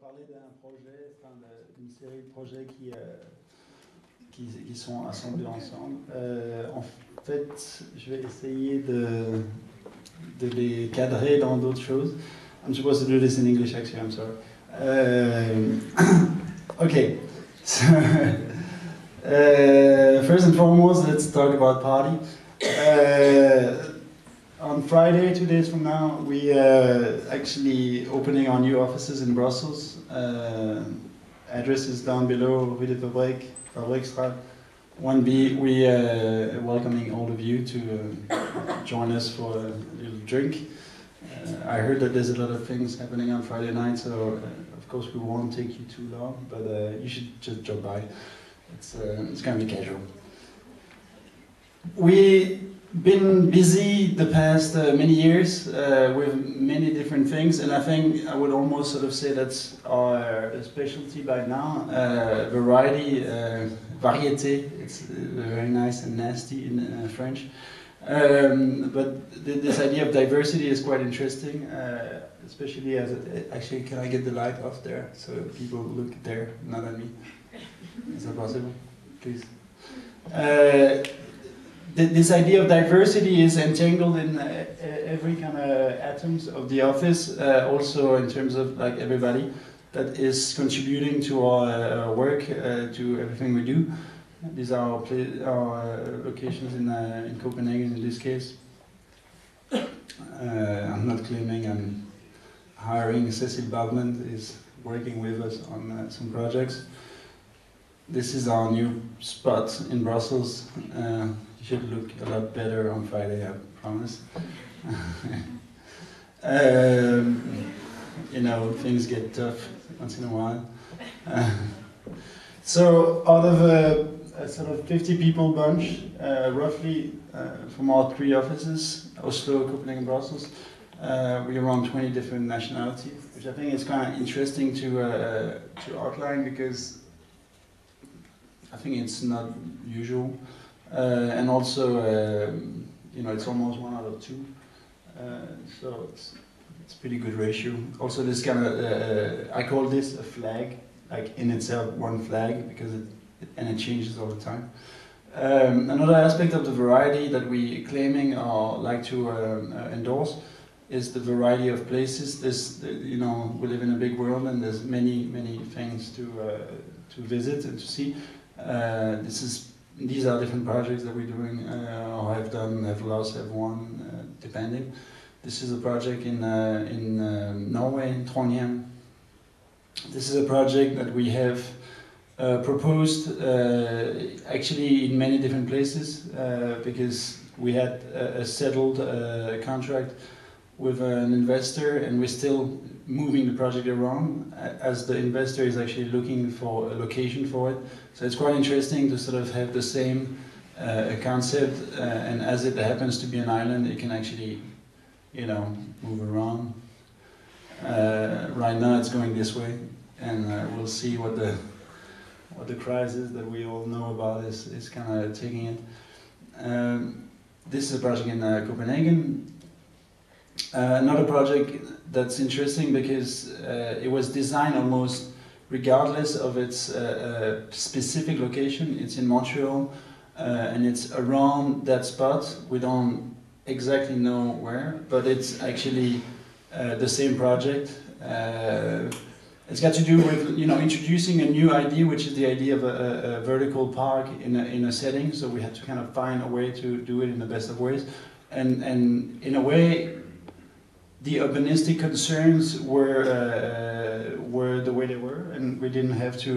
parler d'un projet, enfin d'une série de projets qui sont assemblés ensemble. En fait, je vais essayer de les cadrer dans d'autres choses. I'm supposed to do this in English, actually, I'm sorry. Okay, so first and foremost, let's talk about party. On Friday, 2 days from now, we are actually opening our new offices in Brussels. Address is down below, Rue de Fabriekstraat 1B. We are welcoming all of you to join us for a little drink. I heard that there's a lot of things happening on Friday night, so of course we won't take you too long, but you should just drop by. It's going to be casual. We've been busy the past many years with many different things, and I think I would almost sort of say that's our specialty by now. Variety, variété, it's very nice and nasty in French. But this idea of diversity is quite interesting, especially as actually, can I get the light off there so people look there, not at me? Is that possible? Please. This idea of diversity is entangled in every kind of atoms of the office, also in terms of like everybody that is contributing to our work, to everything we do. These are our locations in Copenhagen in this case. I'm not claiming I'm hiring. Cecil Baldman is working with us on some projects. This is our new spot in Brussels. You should look a lot better on Friday, I promise. You know, things get tough once in a while. So out of a sort of 50 people bunch, roughly from our 3 offices, Oslo, Copenhagen, Brussels, we're around 20 different nationalities, which I think is kind of interesting to outline because I think it's not usual. And also, you know, it's almost 1 out of 2, so it's pretty good ratio. Also, this kind of I call this a flag, like in itself one flag, because it changes all the time. Another aspect of the variety that we claiming or like to endorse is the variety of places. You know, we live in a big world and there's many things to visit and to see. These are different projects that we're doing, or have done, have lost, have won, depending. This is a project in Norway, in Trondheim. This is a project that we have proposed actually in many different places because we had a settled contract with an investor, and we're still moving the project around as the investor is actually looking for a location for it. So it's quite interesting to sort of have the same concept, and as it happens to be an island, it can actually, you know, move around. Right now it's going this way, and we'll see what the crisis that we all know about is kind of taking it. This is a project in Copenhagen. Another project that's interesting because it was designed almost regardless of its specific location. It's in Montreal and it's around that spot. We don't exactly know where, but it's actually the same project. It's got to do with, you know, introducing a new idea, which is the idea of a vertical park in a setting. So we had to kind of find a way to do it in the best of ways, and in a way, the urbanistic concerns were the way they were, and we didn't have to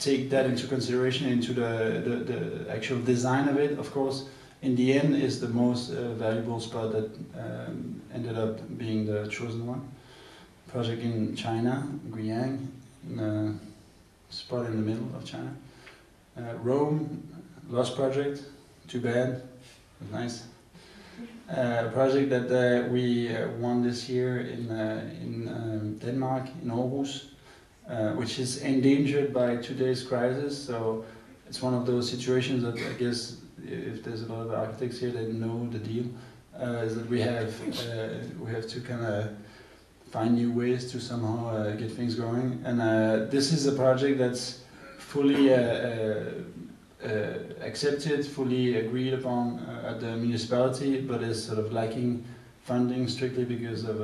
take that into consideration into the actual design of it. Of course, in the end, is the most valuable spot that ended up being the chosen one. Project in China, Guiyang, in a spot in the middle of China. Rome, lost project, too bad, nice. A project that we won this year in Denmark, in Aarhus, which is endangered by today's crisis. So it's one of those situations that I guess if there's a lot of architects here that know the deal, is that we have to kind of find new ways to somehow get things going. And this is a project that's fully accepted, fully agreed upon at the municipality, but is sort of lacking funding strictly because of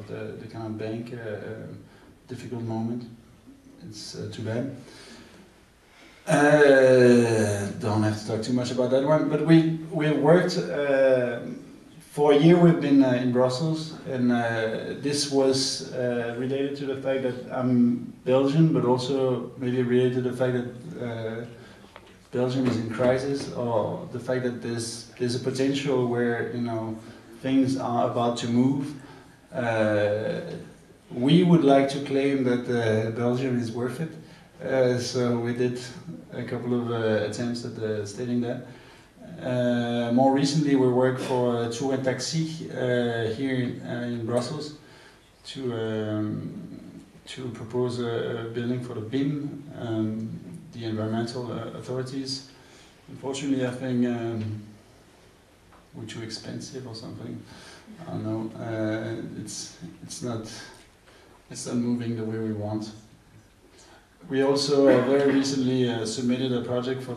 the kind of bank difficult moment. It's too bad. Don't have to talk too much about that one, but we worked for a year. We've been in Brussels, and this was related to the fact that I'm Belgian, but also maybe related to the fact that Belgium is in crisis, or the fact that there's a potential where, you know, things are about to move. We would like to claim that Belgium is worth it, so we did a couple of attempts at stating that. More recently, we worked for Tour and Taxi here in Brussels to propose a building for the BIM, the environmental authorities. Unfortunately, I think we're too expensive or something. I don't know. It's not moving the way we want. We also very recently submitted a project for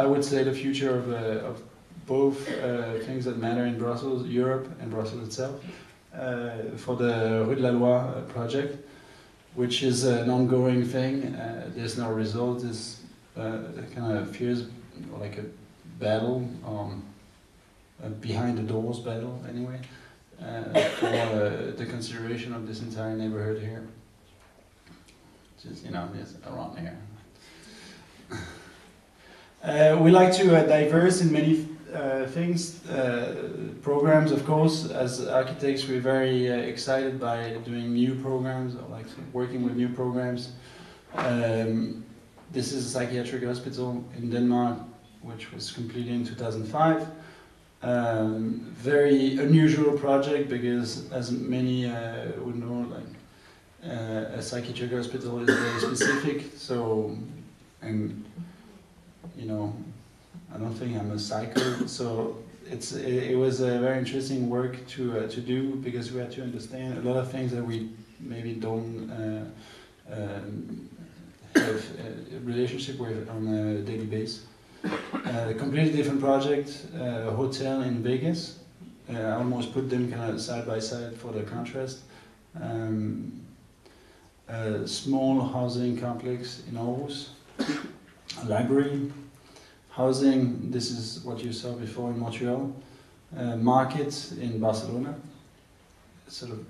I would say, the future of both things that matter in Brussels, Europe and Brussels itself, for the Rue de la Loi project, which is an ongoing thing. There's no result. It's kind of feels like a battle, a behind the doors battle anyway, for the consideration of this entire neighborhood here. Just, you know, just around here. We like to diverse in many things, programs, of course. As architects, we're very excited by doing new programs, or like working with new programs. This is a psychiatric hospital in Denmark, which was completed in 2005. Very unusual project because, as many would know, like a psychiatric hospital is very specific. So, and you know, I don't think I'm a psycho, so it was a very interesting work to do, because we had to understand a lot of things that we maybe don't have a relationship with on a daily basis. A completely different project, a hotel in Vegas. I almost put them kind of side by side for the contrast. A small housing complex in Aarhus, a library, housing, this is what you saw before in Montreal, market in Barcelona, sort of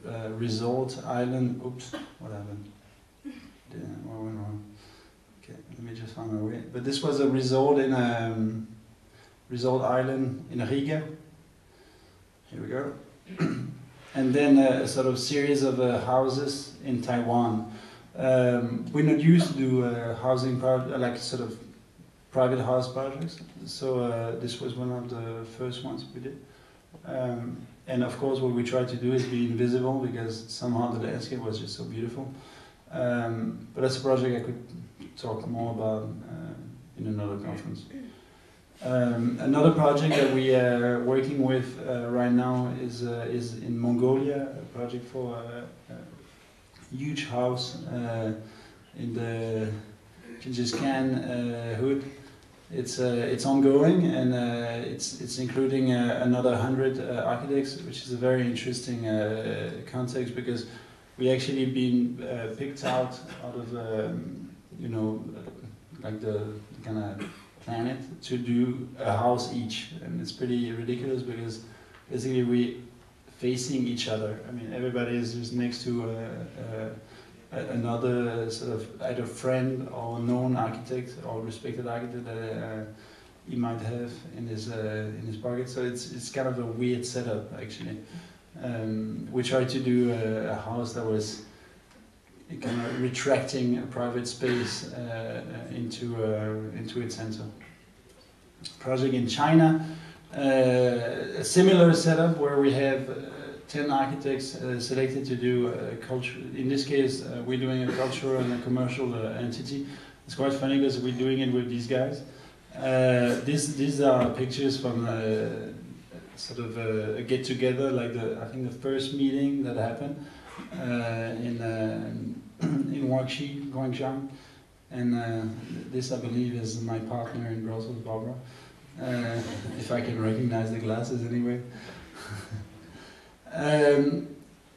resort island, oops, what happened? What went wrong? Okay, let me just find my way. But this was a resort in a resort island in Riga. Here we go. And then a sort of series of houses in Taiwan. We're not used to do housing like sort of private house projects, so this was one of the first ones we did. And of course, what we tried to do is be invisible, because somehow the landscape was just so beautiful. But that's a project I could talk more about in another conference. Another project that we are working with right now is in Mongolia, a project for a huge house in the Genghis Khan hood. It's ongoing, and it's including another 100 architects, which is a very interesting context, because we actually been picked out of you know, like the kind of planet to do a house each, and it's pretty ridiculous because basically we facing each other. I mean, everybody is just next to another sort of either friend or known architect or respected architect that he might have in his pocket. So it's kind of a weird setup actually. We tried to do a house that was kind of retracting a private space into its center. Project in China, a similar setup where we have 10 architects selected to do a culture. In this case, we're doing a cultural and a commercial entity. It's quite funny because we're doing it with these guys. These are pictures from sort of a get-together, like I think the first meeting that happened. in Guangzhou, and this I believe is my partner in Brussels, Barbara. If I can recognize the glasses anyway.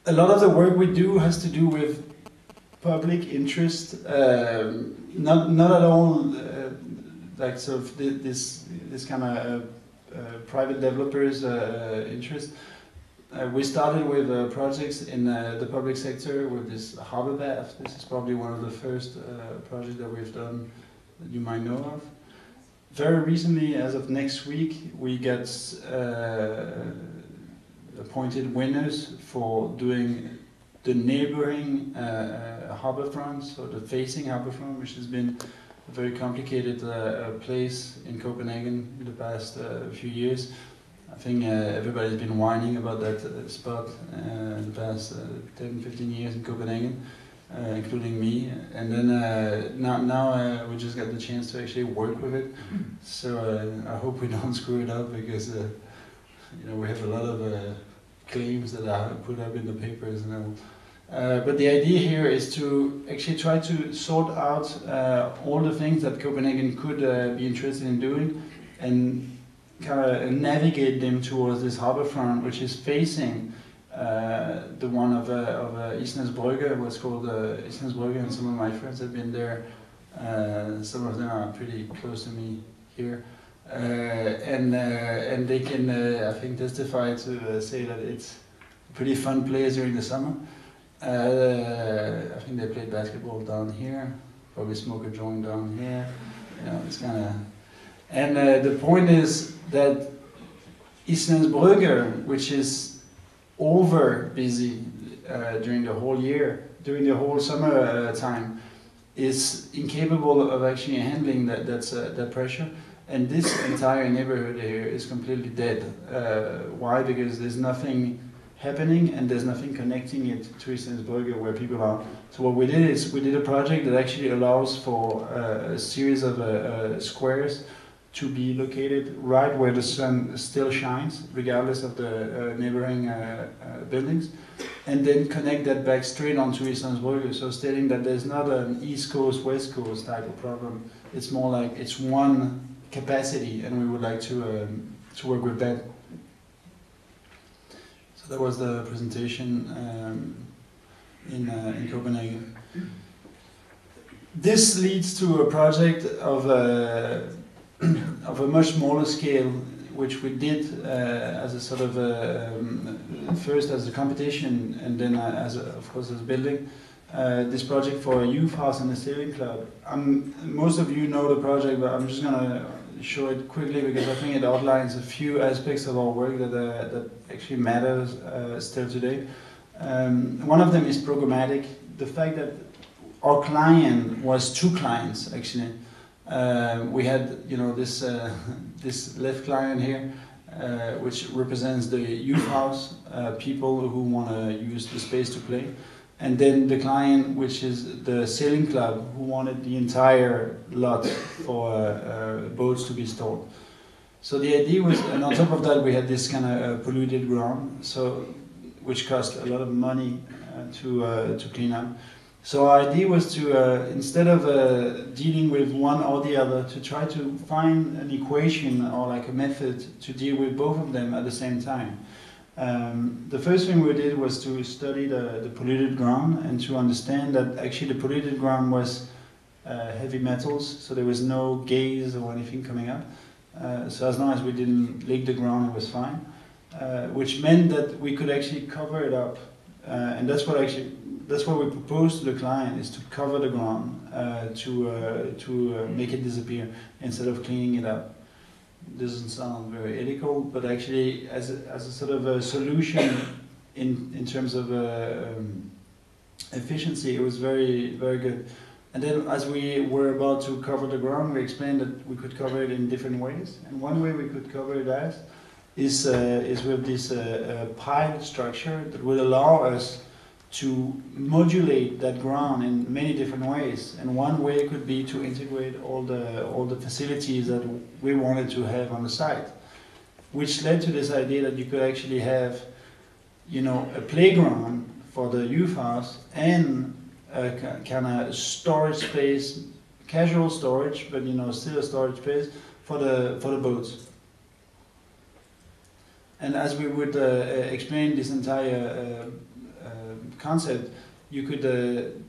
A lot of the work we do has to do with public interest, not at all like sort of this kind of private developers' interest. We started with projects in the public sector with this harbor bath. This is probably one of the first projects that we've done that you might know of. Very recently, as of next week, we get appointed winners for doing the neighboring harbor front, so the facing harbor front, which has been a very complicated place in Copenhagen in the past few years. I think everybody's been whining about that spot in the past 10, 15 years in Copenhagen, including me. And then now we just got the chance to actually work with it. So I hope we don't screw it up, because you know, we have a lot of claims that are put up in the papers. But the idea here is to actually try to sort out all the things that Copenhagen could be interested in doing, and kind of navigate them towards this harbor front, which is facing the one of Islands Brygge, what's called Islands Brygge, and some of my friends have been there. Some of them are pretty close to me here. And they can, I think, testify to say that it's a pretty fun place during the summer. I think they played basketball down here, probably smoke a joint down here. You know, it's kind of. And the point is that Islands Brygge, which is over busy during the whole year, during the whole summer time, is incapable of actually handling that pressure. And this entire neighborhood here is completely dead. Why? Because there's nothing happening and there's nothing connecting it to Islands Brygge where people are. So what we did is we did a project that actually allows for a series of squares to be located right where the sun still shines, regardless of the neighboring buildings, and then connect that back straight onto Islands Brygge. So stating that there's not an East Coast, West Coast type of problem. It's more like it's one capacity, and we would like to work with that. So that was the presentation in Copenhagen. This leads to a project of a much smaller scale, which we did as a sort of first as a competition, and then of course as a building. This project for a youth house and a sailing club. Most of you know the project, but I'm just gonna show it quickly because I think it outlines a few aspects of our work that actually matters still today. One of them is programmatic. The fact that our client was two clients actually. We had, you know, this this left client here, which represents the youth house, people who want to use the space to play, and then the client, which is the sailing club, who wanted the entire lot for boats to be stored. So the idea was, and on top of that, we had this kind of polluted ground, so which cost a lot of money to clean up. So our idea was to, instead of dealing with one or the other, to try to find an equation or like a method to deal with both of them at the same time. The first thing we did was to study the polluted ground and to understand that actually the polluted ground was heavy metals, so there was no gaze or anything coming up. So as long as we didn't leak the ground, it was fine. Which meant that we could actually cover it up, and that's what we proposed to the client, is to cover the ground to make it disappear instead of cleaning it up. Doesn't sound very ethical, but actually as a sort of a solution in terms of efficiency, it was very, very good. And then as we were about to cover the ground, we explained that we could cover it in different ways. And one way we could cover it is with this pile structure that would allow us to modulate that ground in many different ways. And one way could be to integrate all the facilities that we wanted to have on the site, which led to this idea that you could actually have, you know, a playground for the youth house and a kind of storage space, casual storage, but you know, still a storage space for the boats. And as we would explain this entire concept, you could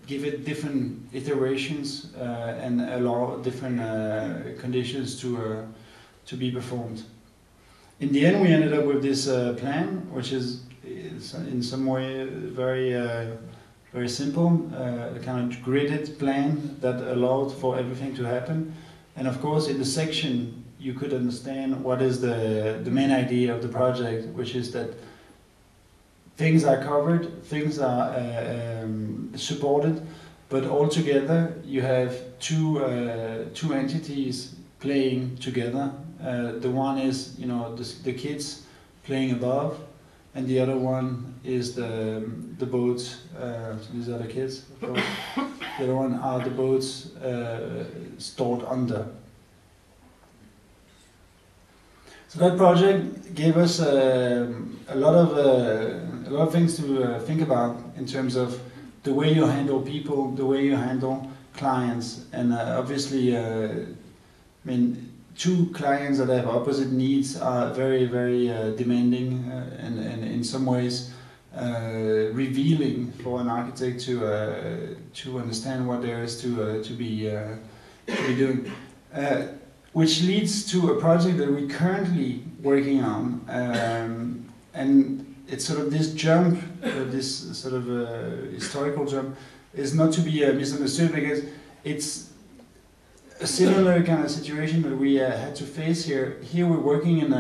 give it different iterations and allow different conditions to be performed. In the end, we ended up with this plan, which is in some way very simple, a kind of gridded plan that allowed for everything to happen. And of course, in the section, you could understand what is the main idea of the project, which is that things are covered, things are supported, but altogether you have two entities playing together. The one is, you know, the kids playing above, and the other one is the boats. So these are the kids, of course. The other one are the boats stored under. So that project gave us a lot of things to think about in terms of the way you handle people, the way you handle clients, and obviously, I mean, two clients that have opposite needs are very, very demanding and in some ways revealing for an architect to understand what there is to be doing. Which leads to a project that we're currently working on, and it's sort of this jump, this sort of historical jump, is not to be misunderstood, because it's a similar kind of situation that we had to face here. Here we're working in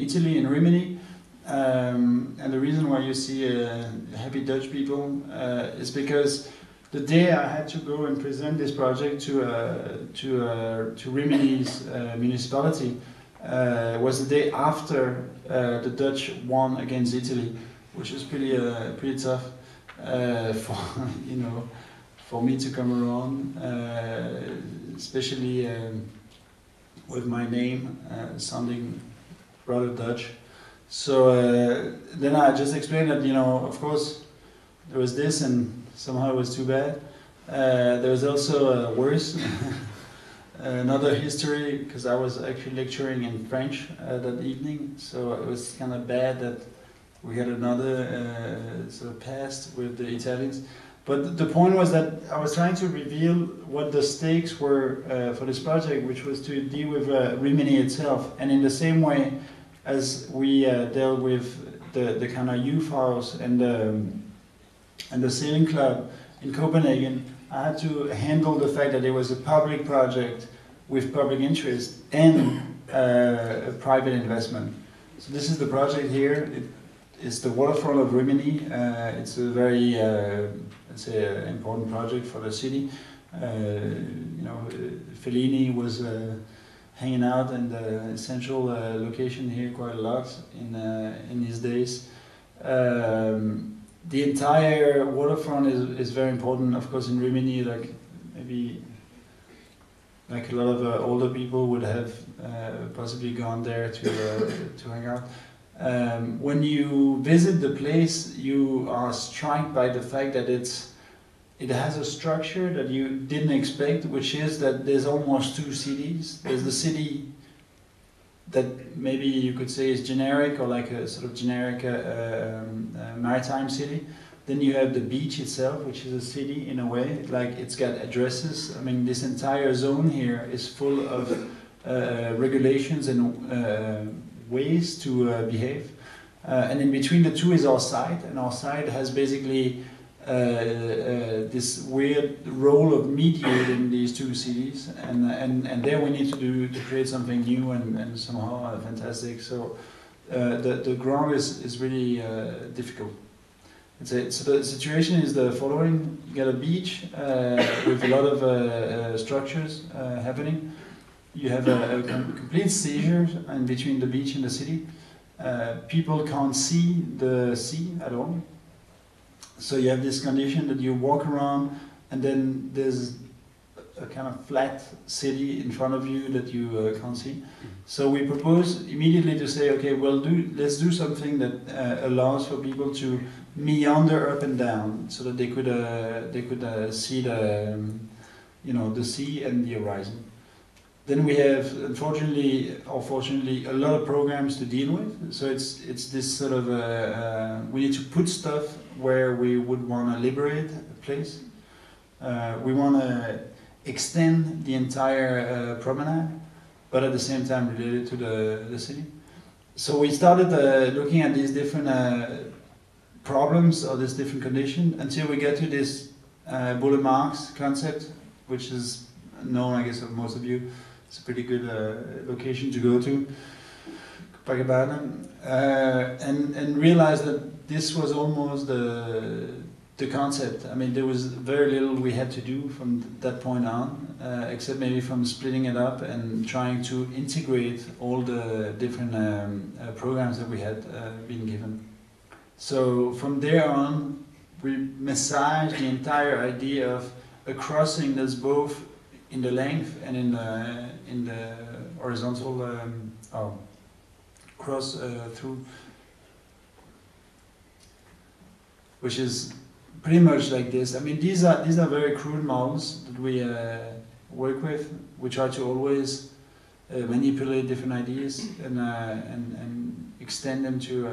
Italy, in Rimini, and the reason why you see happy Dutch people is because the day I had to go and present this project to Rimini's municipality was the day after the Dutch won against Italy, which was pretty tough for for me to come around, especially with my name sounding rather Dutch. So then I just explained that, you know, of course there was this, and somehow it was too bad. There was also worse, another history, because I was actually lecturing in French that evening, so it was kind of bad that we had another sort of past with the Italians. But the point was that I was trying to reveal what the stakes were for this project, which was to deal with Rimini itself. And in the same way as we dealt with the kind of youth house and the sailing club in Copenhagen, I had to handle the fact that it was a public project with public interest and private investment. So this is the project here. It's the waterfront of Rimini. It's a very, let's say, important project for the city. You know, Fellini was hanging out in the central location here quite a lot in these days. The entire waterfront is very important, of course, in Rimini. Like maybe like a lot of older people would have possibly gone there to hang out. When you visit the place, you are struck by the fact that it has a structure that you didn't expect, which is that there's almost two cities. There's the city that maybe you could say is generic, or like a sort of generic maritime city. Then you have the beach itself, which is a city in a way, like it's got addresses. I mean, this entire zone here is full of regulations and ways to behave. And in between the two is our site, and our site has basically this weird role of mediating these two cities, and there we need to create something new and somehow fantastic. So the ground is really difficult. So the situation is the following: you get a beach with a lot of structures happening. You have a complete seizure in between the beach and the city. People can't see the sea at all. So you have this condition that you walk around, and then there's a kind of flat city in front of you that you can't see. So we propose immediately to say, okay, let's do something that allows for people to meander up and down, so that they could see the the sea and the horizon. Then we have, unfortunately or fortunately, a lot of programs to deal with. So it's this sort of we need to put stuff where we would want to liberate a place. We want to extend the entire promenade, but at the same time related to the city. So we started looking at these different problems or this different condition until we get to this Bullet Marks concept, which is known, I guess, of most of you. It's a pretty good location to go to, Copenhagen, and realize that this was almost the concept. I mean, there was very little we had to do from that point on, except maybe from splitting it up and trying to integrate all the different programs that we had been given. So from there on, we massaged the entire idea of a crossing that's both in the length and in the horizontal cross through, which is pretty much like this. I mean, these are very crude models that we work with. We try to always manipulate different ideas and extend them to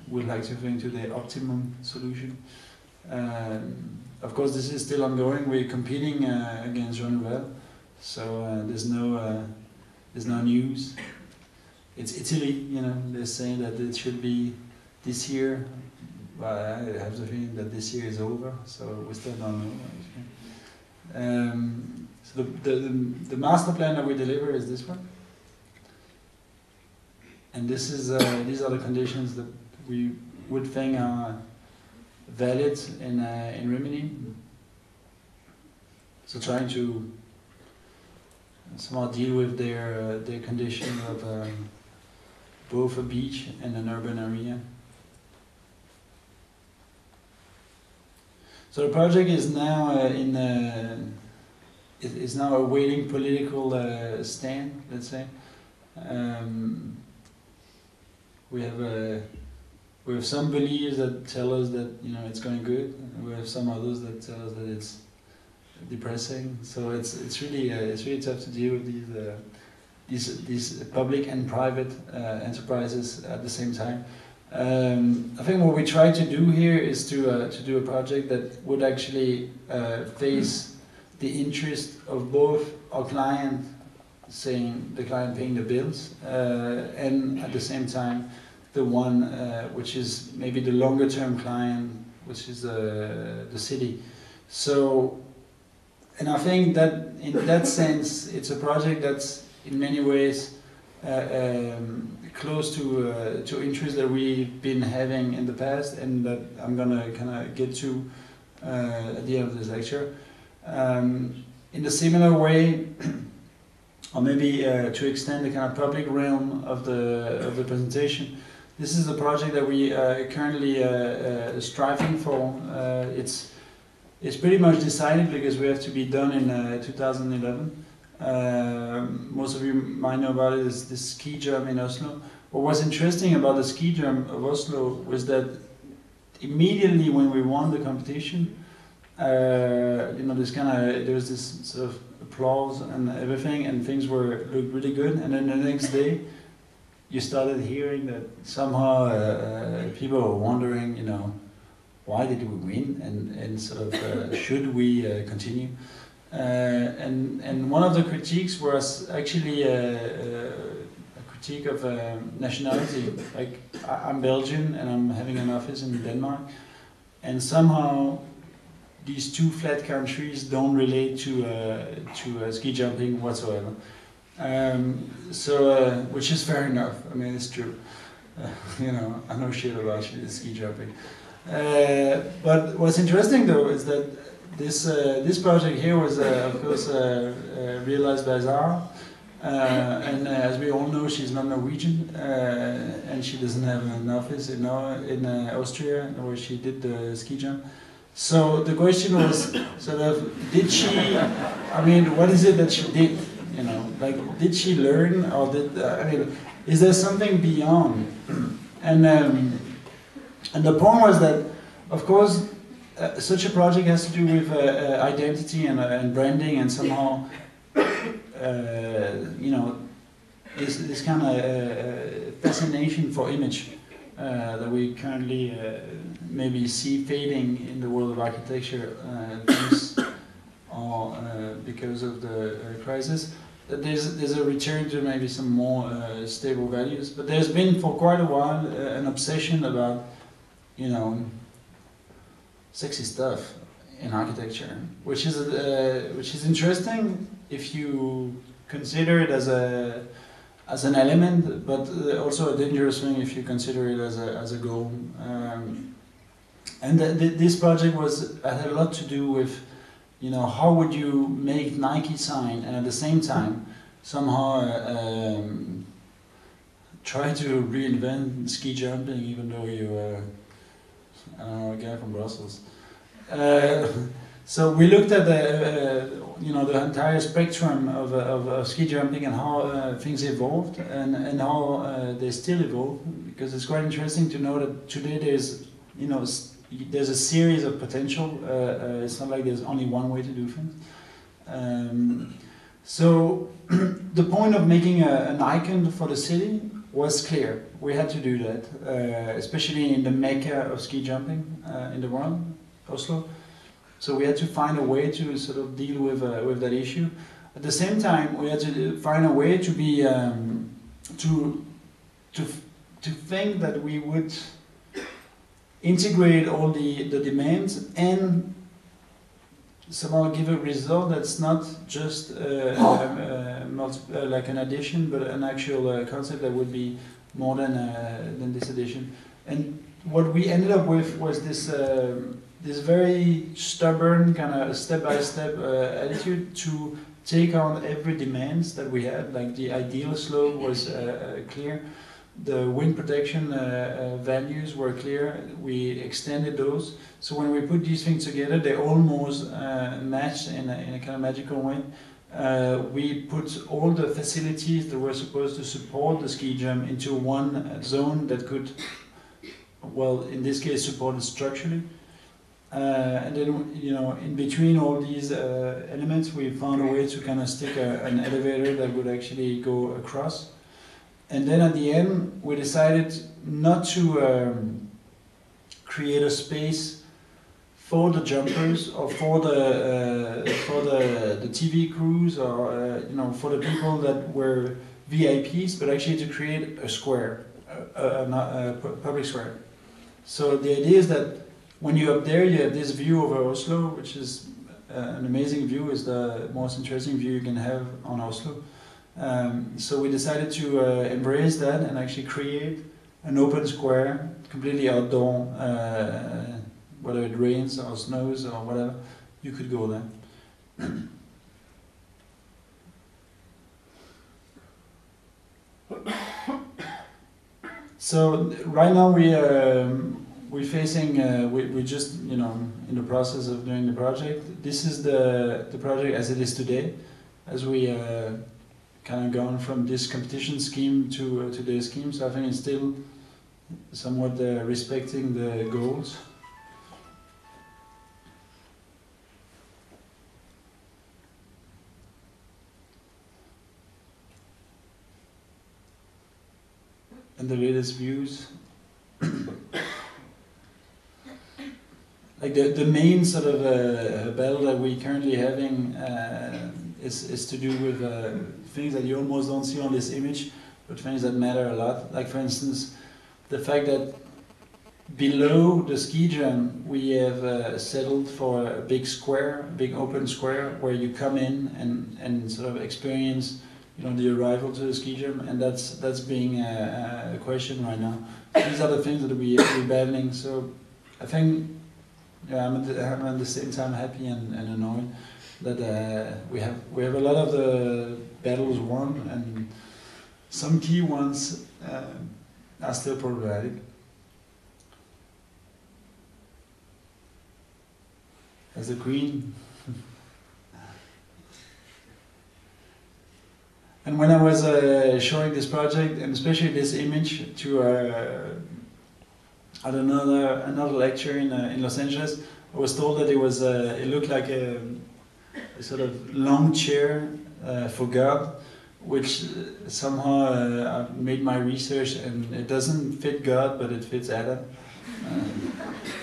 we like to think to the optimum solution. Of course, this is still ongoing. We're competing against Jean Nouvel, so there's no news. It's Italy, They're saying that it should be this year. But I have the feeling that this year is over, so we still don't know. So the master plan that we deliver is this one, and this is these are the conditions that we would think are valid in Rimini. So trying to somehow deal with their condition of both a beach and an urban area. So the project is now is now awaiting political stand, let's say. We have some beliefs that tell us that it's going good, and we have some others that tell us that it's depressing. So it's really tough to deal with these public and private enterprises at the same time. I think what we try to do here is to do a project that would actually face the interest of both our client, saying the client paying the bills, and at the same time the one which is maybe the longer term client, which is the city. So, and I think that in that sense it's a project that's in many ways close to interests that we've been having in the past, and that I'm gonna kind of get to at the end of this lecture. In a similar way, or maybe to extend the kind of public realm of the presentation, this is a project that we currently striving for. It's pretty much decided because we have to be done in 2011. Most of you might know about it, is this ski jump in Oslo. What was interesting about the ski jump of Oslo was that immediately when we won the competition, there was this sort of applause and everything, and things looked really good. And then the next day, you started hearing that somehow people were wondering, why did we win, and sort of should we continue? And one of the critiques was actually a critique of nationality. Like, I'm Belgian and I'm having an office in Denmark, and somehow these two flat countries don't relate to ski jumping whatsoever. Which is fair enough. I mean, it's true. I know shit about ski jumping. But what's interesting though is that this project here was of course realized by Zara, and as we all know, she's not Norwegian, and she doesn't have an office in Austria where she did the ski jump. So the question was sort of, did she, I mean, what is it that she did? You know, like, did she learn, or did, I mean, is there something beyond? And the point was that, of course, such a project has to do with identity and branding, and somehow, you know, this kind of fascination for image that we currently maybe see fading in the world of architecture, thanks or because of the crisis. That there's a return to maybe some more stable values, but there's been for quite a while an obsession about, you know, sexy stuff in architecture, which is interesting if you consider it as an element, but also a dangerous thing if you consider it as a goal. And this project had a lot to do with, you know, how would you make Nike sign and at the same time somehow try to reinvent ski jumping, even though you're a guy from Brussels. So we looked at you know, the entire spectrum of ski jumping and how things evolved and how they still evolve, because it's quite interesting to know that today there's, you know, there's a series of potential. It's not like there's only one way to do things. So the point of making an icon for the city was clear. We had to do that, especially in the mecca of ski jumping in the world, Oslo. So we had to find a way to sort of deal with that issue. At the same time, we had to find a way to be to think that we would integrate all the demands and somehow give a result that's not just like an addition, but an actual concept that would be more than this addition. And what we ended up with was this this very stubborn kind of step-by-step attitude to take on every demands that we had. Like the ideal slope was clear. The wind protection values were clear. We extended those. So when we put these things together, they almost matched in a kind of magical way. We put all the facilities that were supposed to support the ski jump into one zone that could, well, in this case, support it structurally. And then, you know, in between all these elements, we found a way to kind of stick an elevator that would actually go across. And then at the end, we decided not to create a space for the jumpers or for the TV crews or you know, for the people that were VIPs, but actually to create a square, a public square. So the idea is that when you're up there, you have this view over Oslo, which is an amazing view. It's the most interesting view you can have on Oslo. So we decided to embrace that and actually create an open square, completely outdoor, whether it rains or snows or whatever, you could go there. So right now we're facing, we're just, you know, in the process of doing the project. This is the project as it is today, as we kind of gone from this competition scheme to today's scheme. So I think it's still somewhat respecting the goals. And the latest views. Like the main sort of battle that we're currently having is to do with things that you almost don't see on this image, but things that matter a lot. Like for instance, the fact that below the ski jump we have settled for a big square, a big open square, where you come in and sort of experience, you know, the arrival to the ski jump, and that's being a question right now. These are the things that we're battling. So I think, yeah, I'm at the same time happy and annoyed that we have a lot of the battles won, and some key ones are still problematic. as the queen. And when I was showing this project, and especially this image, to another lecture in Los Angeles, I was told that it looked like a sort of long chair for God, which somehow I made my research, and it doesn't fit God, but it fits Adam.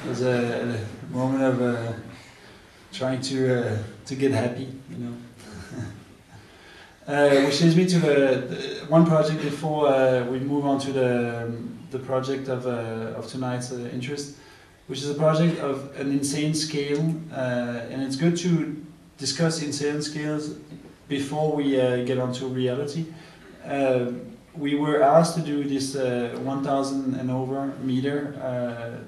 It was a moment of trying to get happy, you know. Which leads me to the one project before we move on to the project of tonight's interest, which is a project of an insane scale, and it's good to discuss insane scales before we get onto reality. We were asked to do this 1,000 and over meter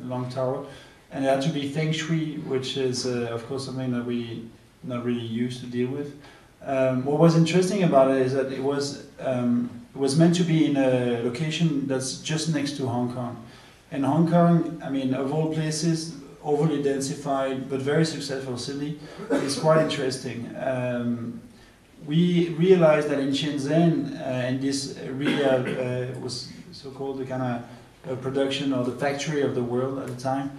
long tower, and it had to be feng shui, which is of course something that we not really used to deal with. What was interesting about it is that it was meant to be in a location that's just next to Hong Kong. And Hong Kong, I mean, of all places, overly densified but very successful city, is quite interesting. We realized that in Shenzhen, and this really was so-called the kind of production or the factory of the world at the time,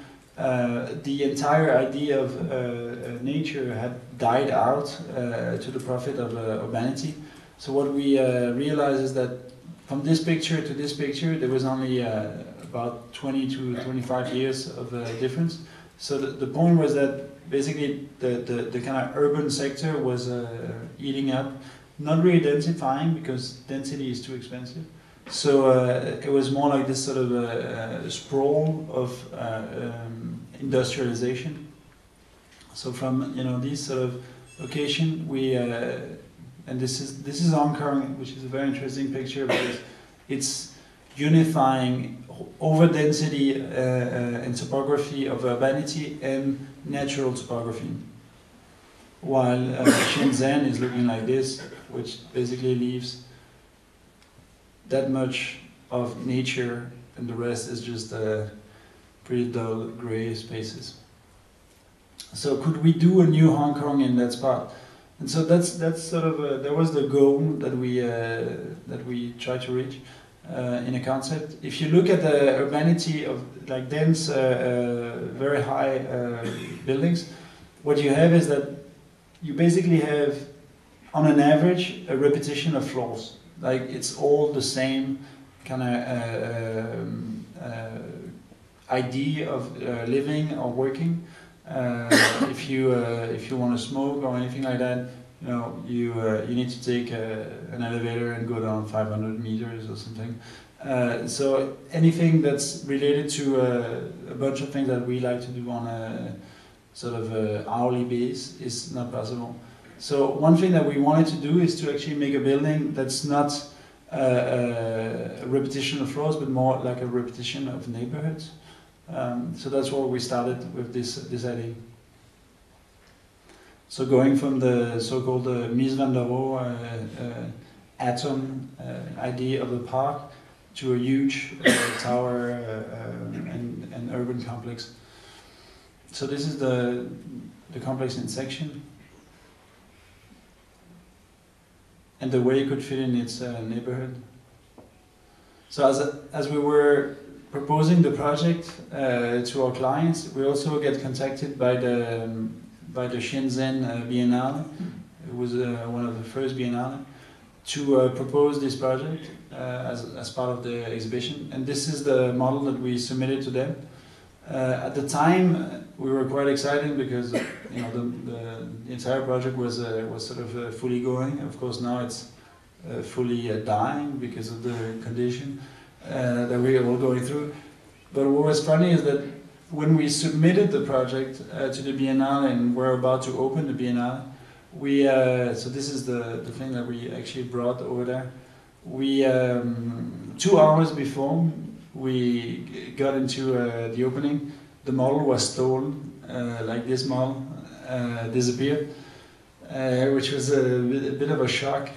the entire idea of nature had died out to the profit of urbanity. So what we realized is that from this picture to this picture, there was only about 20 to 25 years of difference. So the point was that basically the kind of urban sector was eating up, not really densifying because density is too expensive. So it was more like this sort of sprawl of industrialization. So from this sort of location, we and this is Hong Kong, which is a very interesting picture because it's unifying over density and topography of urbanity and natural topography. While Shenzhen is looking like this, which basically leaves that much of nature, and the rest is just pretty dull gray spaces. So could we do a new Hong Kong in that spot? And so that's sort of that was the goal that we tried to reach in a concept. If you look at the urbanity of like dense, very high buildings, what you have is that you basically have, on an average, a repetition of floors. Like it's all the same kind of idea of living or working. If you want to smoke or anything like that, you need to take an elevator and go down 500 meters or something. So anything that's related to a bunch of things that we like to do on a sort of hourly base is not possible. So one thing that we wanted to do is to actually make a building that's not a repetition of floors, but more like a repetition of neighborhoods. So that's where we started with this idea. So going from the so-called Mies van der Rohe atom idea of the park to a huge tower and urban complex. So this is the complex in section, and the way it could fit in its neighborhood. So as we were proposing the project to our clients, we also get contacted by the Shenzhen Biennale. It was one of the first Biennale to propose this project as part of the exhibition, and this is the model that we submitted to them. At the time, we were quite excited because the entire project was sort of fully going. Of course, now it's fully dying because of the condition that we are all going through. But what was funny is that when we submitted the project to the Biennale and we're about to open the Biennale, so this is the thing that we actually brought over there. We 2 hours before we got into the opening, the model was stolen. Like this model disappeared, which was a bit of a shock.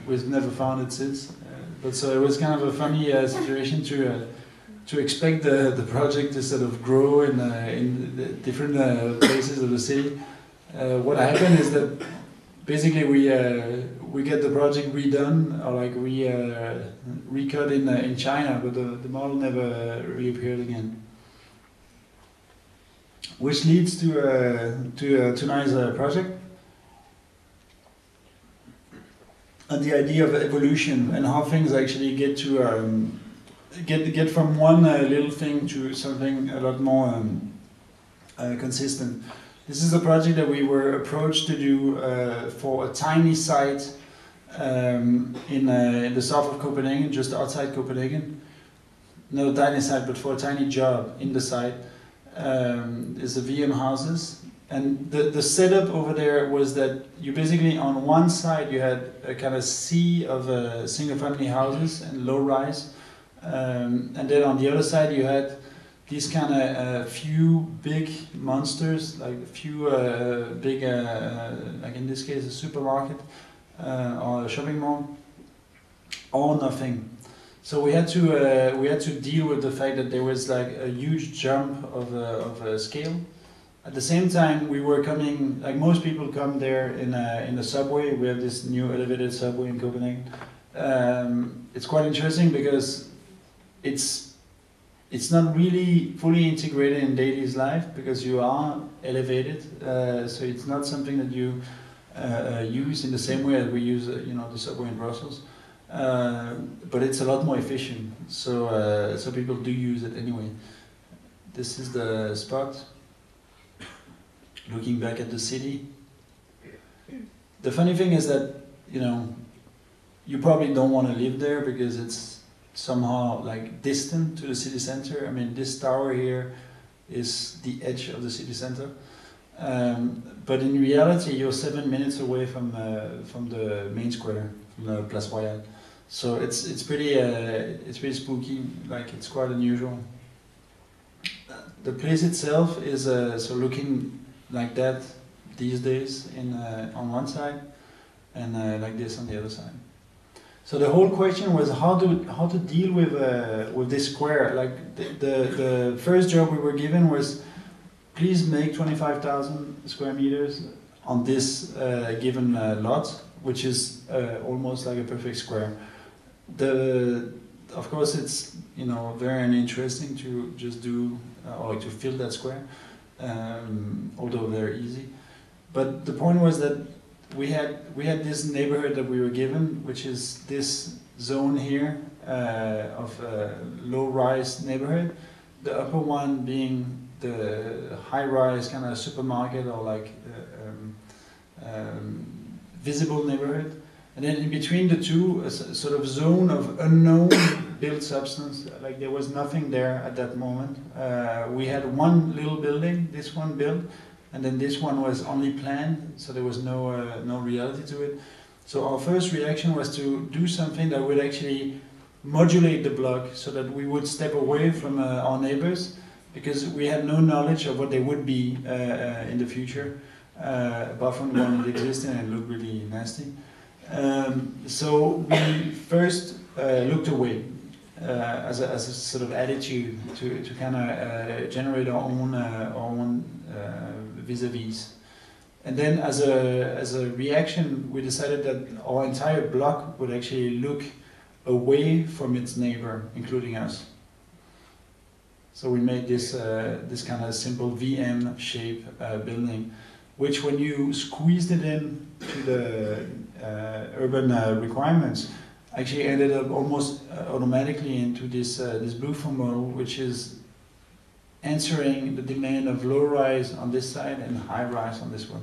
We've never found it since. But so it was kind of a funny situation to to expect the project to sort of grow in the different places of the city. What happened is that basically we get the project redone, or like recut in China, but the model never reappeared again. Which leads to tonight's project, and the idea of evolution and how things actually get to get from one little thing to something a lot more consistent. This is a project that we were approached to do for a tiny site in the south of Copenhagen, just outside Copenhagen. Not a tiny site, but for a tiny job in the site. Is the VM houses. And the setup over there was that you basically, on one side you had a kind of sea of single family houses and low rise. And then on the other side you had these kind of few big monsters, like a few big, like in this case a supermarket or a shopping mall, or nothing. So we had to deal with the fact that there was like a huge jump of scale. At the same time, we were coming, like most people come there in the subway. We have this new elevated subway in Copenhagen. It's quite interesting because it's not really fully integrated in daily life because you are elevated. So it's not something that you use in the same way as we use, the subway in Brussels. But it's a lot more efficient. So people do use it anyway. This is the spot. Looking back at the city. The funny thing is that, you probably don't want to live there because it's somehow like distant to the city center. I mean, this tower here is the edge of the city center. But in reality, you're 7 minutes away from the main square, from the Place Royale. So it's pretty spooky. Like, it's quite unusual. The place itself is so looking like that these days on one side, and like this on the other side. So the whole question was how to deal with this square. Like the first job we were given was, please make 25,000 square meters on this given lot, which is almost like a perfect square. Of course, it's very uninteresting to just do or to fill that square. Although very easy, but the point was that we had this neighborhood that we were given, which is this zone here of low-rise neighborhood. The upper one being the high-rise kind of supermarket or like visible neighborhood, and then in between the two, a sort of zone of unknown built substance. Like there was nothing there at that moment. We had one little building, this one built, and then this one was only planned, so there was no reality to it. So our first reaction was to do something that would actually modulate the block so that we would step away from our neighbors, because we had no knowledge of what they would be in the future, apart from the one that existed and it looked really nasty. So we first looked away as a sort of attitude to kind of generate our own vis-a-vis. And then as a reaction, we decided that our entire block would actually look away from its neighbor, including us. So we made this kind of simple VM shape building, which when you squeezed it in to the urban requirements, actually ended up almost automatically into this blue form model, which is answering the demand of low rise on this side and high rise on this one.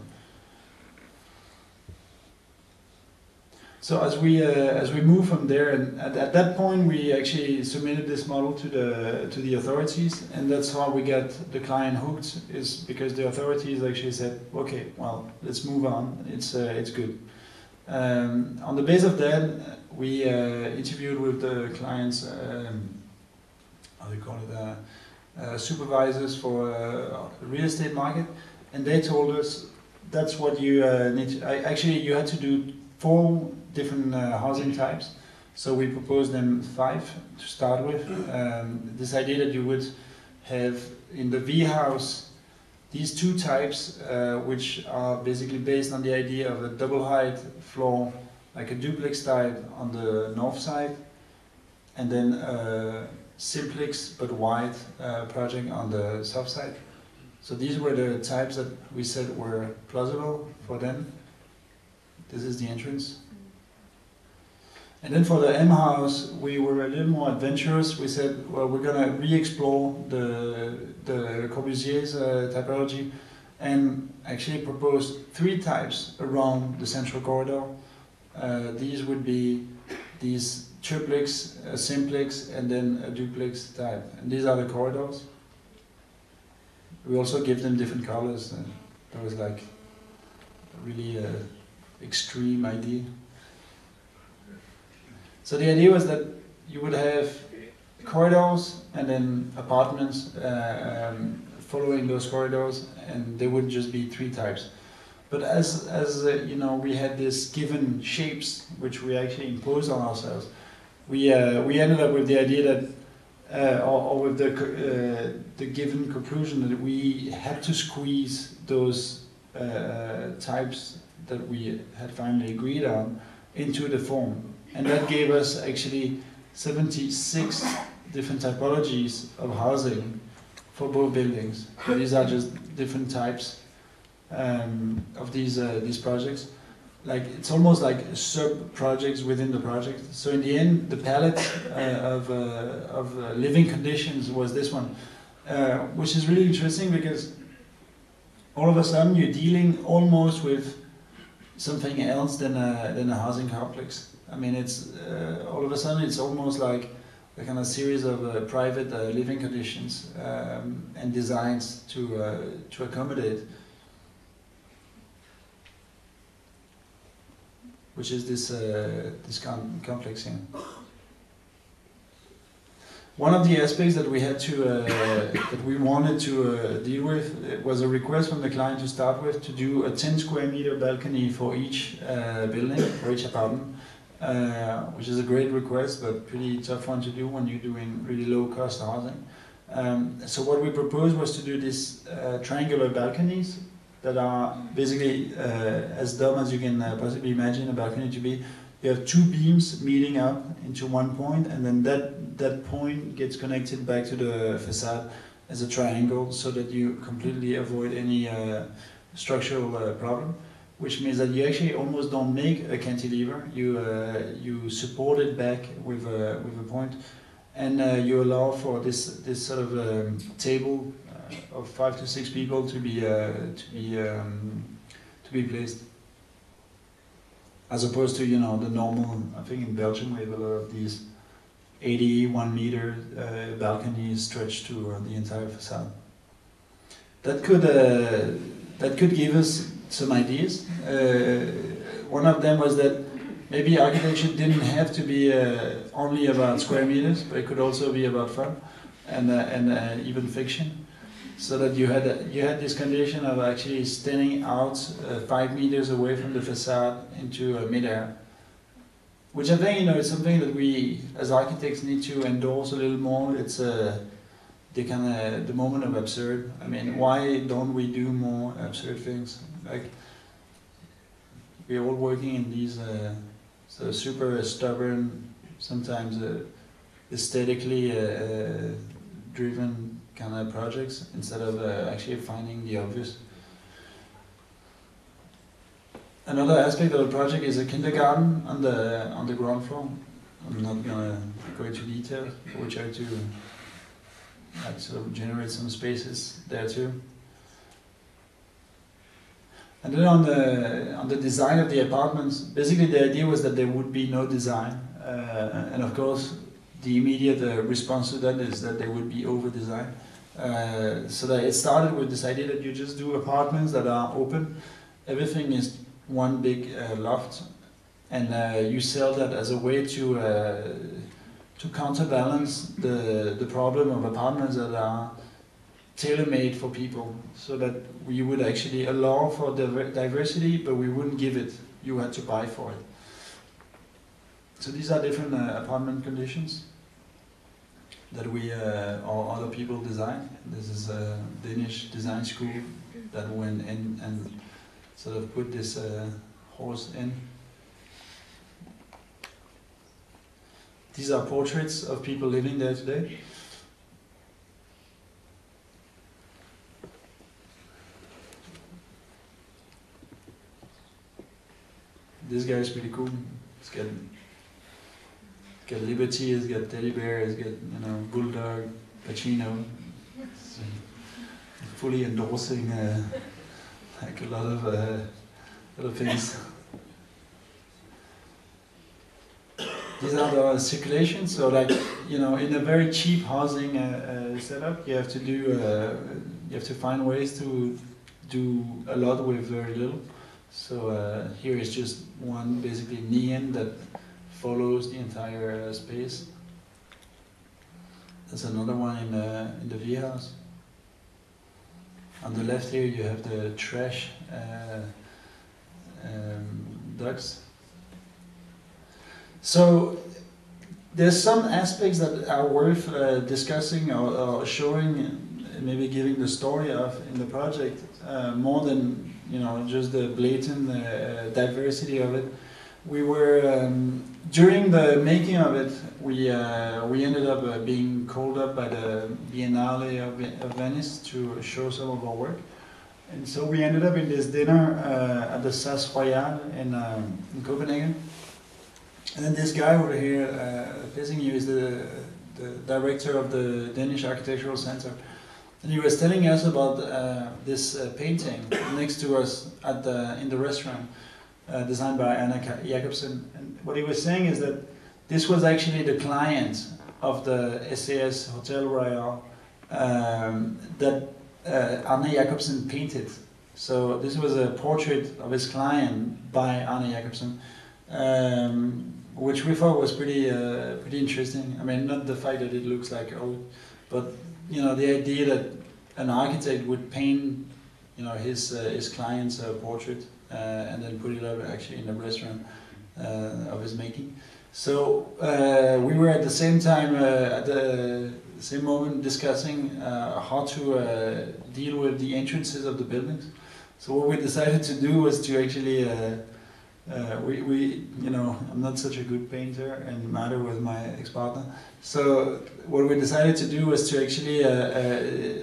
So as we move from there, and at that point we actually submitted this model to the authorities, and that's how we got the client hooked. Is because the authorities actually said, okay, well, let's move on. It's good. On the base of that, we interviewed with the clients, how do you call it, supervisors for the real estate market, and they told us that's what you need to, actually you had to do 4 different housing types. So we proposed them 5 to start with. This idea that you would have in the V house these 2 types, which are basically based on the idea of a double height floor, like a duplex type on the north side, and then simplex but wide project on the south side. So these were the types that we said were plausible for them. This is the entrance. And then for the M house, we were a little more adventurous. We said, well, we're going to re-explore the Corbusier's typology and actually propose 3 types around the central corridor. These would be these triplex, a simplex, and then a duplex type. And these are the corridors. We also give them different colors. That was like a really extreme idea. So the idea was that you would have corridors and then apartments following those corridors, and there would just be 3 types. But as you know, we had this given shapes which we actually imposed on ourselves. We ended up with the idea that, or with the given conclusion that we had to squeeze those types that we had finally agreed on into the form. And that gave us actually 76 different typologies of housing for both buildings. So these are just different types of these projects. Like it's almost like sub-projects within the project. So in the end, the palette of living conditions was this one, which is really interesting because all of a sudden you're dealing almost with something else than a housing complex. I mean, it's all of a sudden it's almost like a kind of series of private living conditions and designs to accommodate, which is this complex here. One of the aspects that we had to that we wanted to deal with was a request from the client to start with to do a 10 square meter balcony for each building, for each apartment. Which is a great request, but pretty tough one to do when you're doing really low cost housing. So what we proposed was to do these triangular balconies that are basically as dumb as you can possibly imagine a balcony to be. You have 2 beams meeting up into one point, and then that point gets connected back to the facade as a triangle, so that you completely avoid any structural problem. Which means that you actually almost don't make a cantilever. You support it back with a point, and you allow for this sort of table of 5 to 6 people to be placed, as opposed to the normal. I think in Belgium we have a lot of these 81 meter balconies stretched to the entire facade. That could give us some ideas. One of them was that maybe architecture didn't have to be only about square meters, but it could also be about fun and even fiction. So that you had this condition of actually standing out 5 meters away from the facade into mid-air, which I think is something that we as architects need to endorse a little more. It's the moment of absurd. I mean, why don't we do more absurd things? Like, we're all working in these sort of super stubborn, sometimes aesthetically driven kind of projects, instead of actually finding the obvious. Another aspect of the project is a kindergarten on the ground floor. I'm not gonna go into detail, but we try to sort of generate some spaces there too. And then on the design of the apartments, basically the idea was that there would be no design, and of course the immediate response to that is that they would be over-designed. So that it started with this idea that you just do apartments that are open. Everything is one big loft, and you sell that as a way to counterbalance the problem of apartments that are tailor-made for people, so that we would actually allow for diversity, but we wouldn't give it. You had to buy for it. So these are different apartment conditions that we or other people design. This is a Danish design school that went in and sort of put this horse in. These are portraits of people living there today. This guy is pretty cool. He's got Liberty, he's got Teddy Bear, he's got, you know, Bulldog, Pacino. So fully endorsing like a lot of things. These are the circulations. So, like, you know, in a very cheap housing setup, you have to find ways to do a lot with very little. So here is just one basically neon that follows the entire space. There's another one in the V house. On the left here you have the trash ducts. So there's some aspects that are worth discussing or showing, maybe giving the story of in the project, more than, you know, just the blatant diversity of it. We were during the making of it, we ended up being called up by the Biennale of Venice to show some of our work, and so we ended up in this dinner at the Sas Royal in Copenhagen. And then this guy over here facing you is the director of the Danish Architectural Center. And he was telling us about this painting next to us in the restaurant, designed by Anna Jacobsen. And what he was saying is that this was actually the client of the SAS Hotel Royal that Anna Jacobsen painted. So this was a portrait of his client by Anna Jacobsen, which we thought was pretty interesting. I mean, not the fact that it looks like old, but, you know, the idea that an architect would paint, you know, his client's portrait and then put it up actually in a restaurant of his making. So we were at the same time, at the same moment, discussing how to deal with the entrances of the buildings. So what we decided to do was to actually, you know, I'm not such a good painter, and Marta was my ex-partner. So what we decided to do was to actually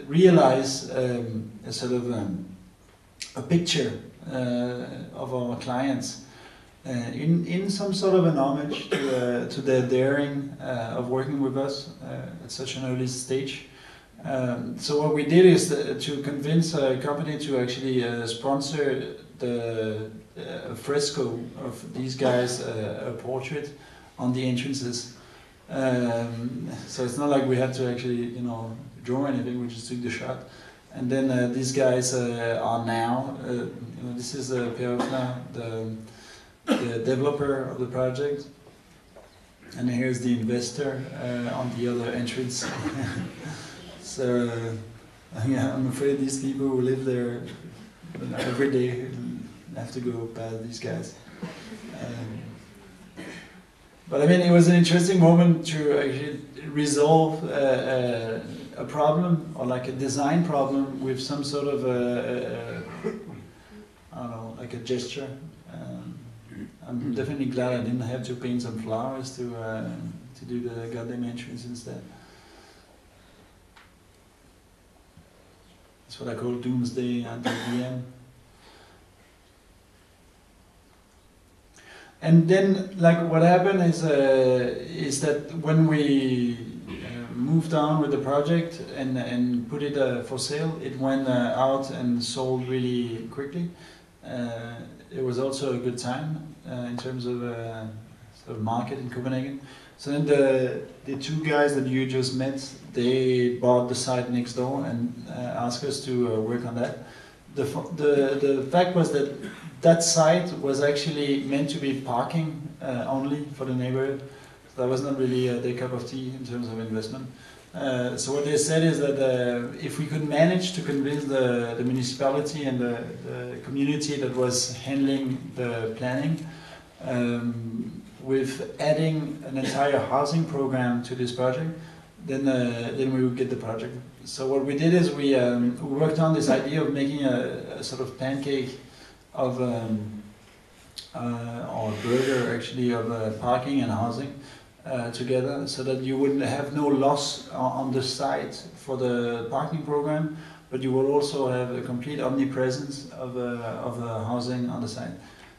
realize a sort of a picture of our clients in some sort of an homage to their daring of working with us at such an early stage. So what we did is to convince a company to actually sponsor the fresco of these guys, a portrait on the entrances. So it's not like we had to actually, you know, draw anything. We just took the shot. And then these guys are now, you know, this is Per Ofner, the developer of the project, and here's the investor on the other entrance. So yeah, I'm afraid these people who live there, you know, every day have to go past these guys. But I mean, it was an interesting moment to actually resolve a problem, or like a design problem, with some sort of I don't know, like a gesture. I'm definitely glad I didn't have to paint some flowers to do the goddamn entrance instead. That's what I call doomsday until the end. And then, like, what happened is that when we moved on with the project and put it for sale, it went out and sold really quickly. It was also a good time in terms of sort of market in Copenhagen. So then the two guys that you just met, they bought the site next door and asked us to work on that. The fact was that that site was actually meant to be parking only for the neighborhood. So that was not really their cup of tea in terms of investment. So what they said is that if we could manage to convince the municipality and the community that was handling the planning, with adding an entire housing program to this project, then we would get the project. So what we did is we worked on this idea of making a sort of pancake of or burger actually of parking and housing together, so that you would have no loss on the site for the parking program, but you will also have a complete omnipresence of housing on the site.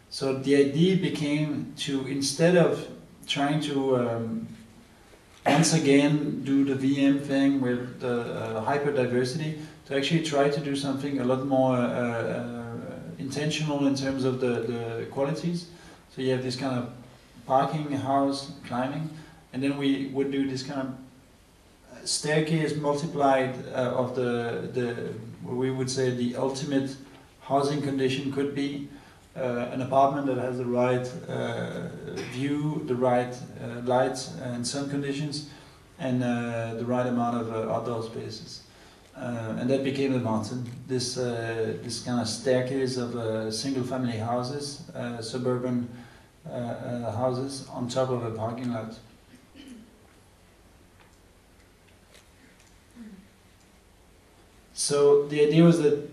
So the idea became to, instead of trying to once again do the VM thing with the hyper-diversity, to actually try to do something a lot more intentional in terms of the qualities. So you have this kind of parking, house, climbing, and then we would do this kind of staircase multiplied of what we would say the ultimate housing condition could be an apartment that has the right view, the right lights and sun conditions, and the right amount of outdoor spaces. And that became the mountain. This kind of staircase of single-family houses, suburban houses on top of a parking lot. So the idea was that,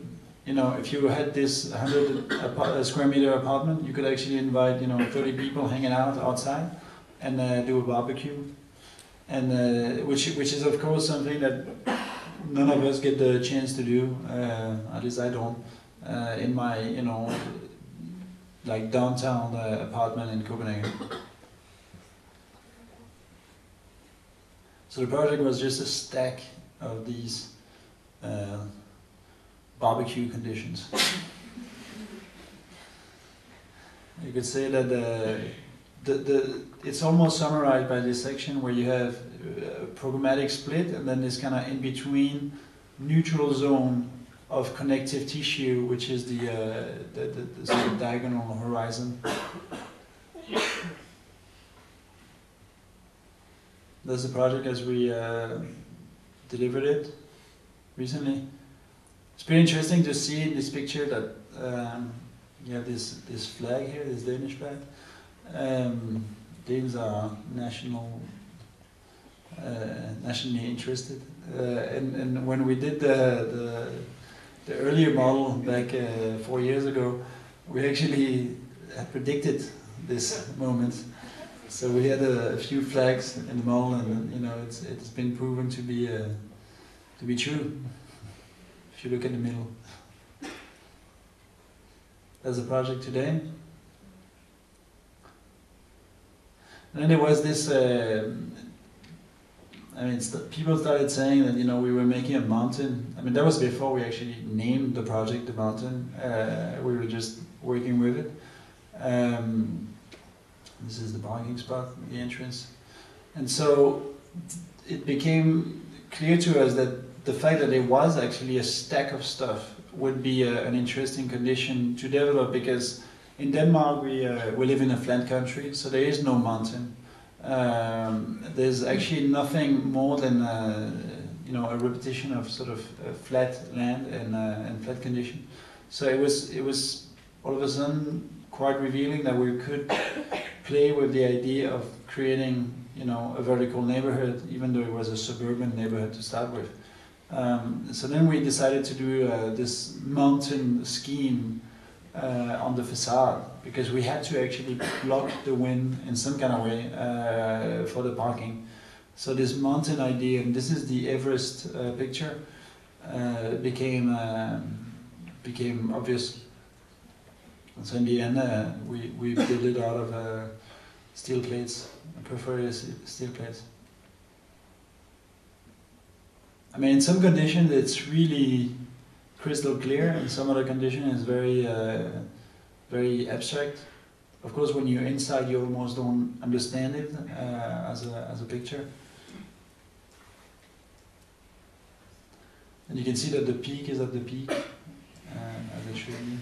you know, if you had this 100 square meter apartment, you could actually invite, you know, 30 people hanging out outside and do a barbecue, and which is of course something that none of us get the chance to do. At least I don't. In my, you know, like downtown apartment in Copenhagen. So the project was just a stack of these barbecue conditions. You could say that it's almost summarized by this section where you have a programmatic split and then this kind of in-between neutral zone of connective tissue, which is the sort of diagonal horizon. That's the project as we delivered it recently. It's pretty interesting to see in this picture that you have this flag here, this Danish flag. Danes are nationally interested, and when we did the earlier model back 4 years ago, we actually had predicted this moment. So we had a few flags in the model, and you know it's been proven to be true. If you look in the middle, that's the project today. And then there was this. I mean, people started saying that, you know, we were making a mountain. I mean, that was before we actually named the project the mountain. We were just working with it. This is the parking spot, the entrance. And so it became clear to us that the fact that there was actually a stack of stuff would be an interesting condition to develop, because in Denmark we live in a flat country, so there is no mountain. There's actually nothing more than you know, a repetition of sort of flat land and flat condition. So it was all of a sudden quite revealing that we could play with the idea of creating, you know, a vertical neighborhood, even though it was a suburban neighborhood to start with. So then we decided to do this mountain scheme on the facade, because we had to actually block the wind in some kind of way for the parking. So this mountain idea, and this is the Everest picture, became obvious. And so in the end, we built it out of steel plates, perforated steel plates. I mean, in some conditions it's really crystal clear, and some other condition is very, very abstract. Of course, when you're inside, you almost don't understand it as a picture. And you can see that the peak is at the peak, as it should be.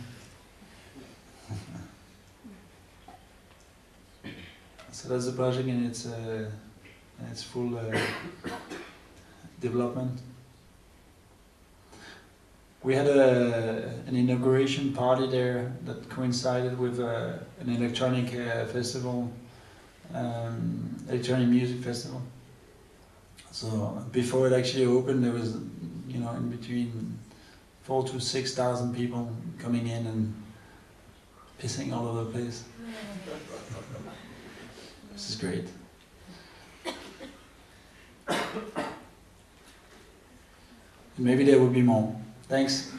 So that's the project in its full development. We had an inauguration party there that coincided with an electronic festival electronic music festival. So before it actually opened, there was, you know, in between 4,000 to 6,000 people coming in and pissing all over the place. This is great. Maybe there will be more. Thanks.